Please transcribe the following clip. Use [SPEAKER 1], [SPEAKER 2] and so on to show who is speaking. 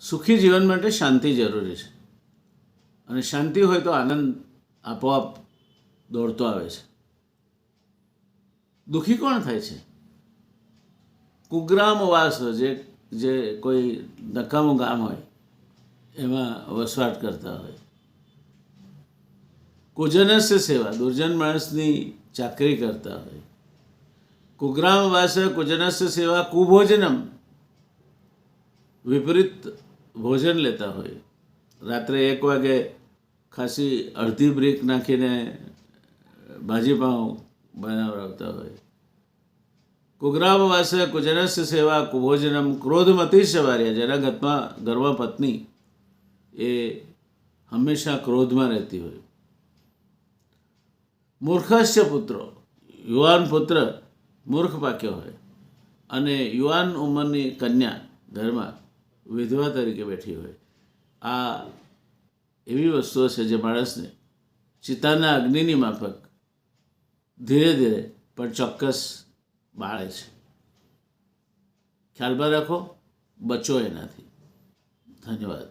[SPEAKER 1] સુખી જીવન માટે શાંતિ જરૂરી છે અને શાંતિ હોય તો આનંદ આપોઆપ દોડતો આવે છે. દુઃખી કોણ થાય છે? કુગ્રામ વાસ, જે કોઈ નકામું ગામ હોય એમાં વસવાટ કરતા હોય. કુજનસ્ય સેવા, દુર્જન માણસની ચાકરી કરતા હોય. કુગ્રામ વાસ કુજનસ્ય સેવા કુભોજનમ, વિપરીત ભોજન લેતા હોય. રાત્રે 1 વાગે ખાસી અડધી બ્રેક નાખીને ભાજી પાઉં બનાવડાવતા હોય. કુગ્રામ વાસ કુજનસ્ય સેવા કુભોજનમ ક્રોધમતી સવાર્ય, જેના ઘરમાં પત્ની એ હંમેશા ક્રોધમાં રહેતી હોય. મૂર્ખસ્ય પુત્રો, યુવાન પુત્ર મૂર્ખ પાક્યો હોય અને યુવાન ઉંમરની કન્યા ઘરમાં વિધવા તરીકે બેઠી હોય. આ એવી વસ્તુઓ છે જે માણસને ચિતાના અગ્નિની માફક ધીરે ધીરે પણ ચોક્કસ બાળે છે. ખ્યાલમાં રાખો, બચો એનાથી. ધન્યવાદ.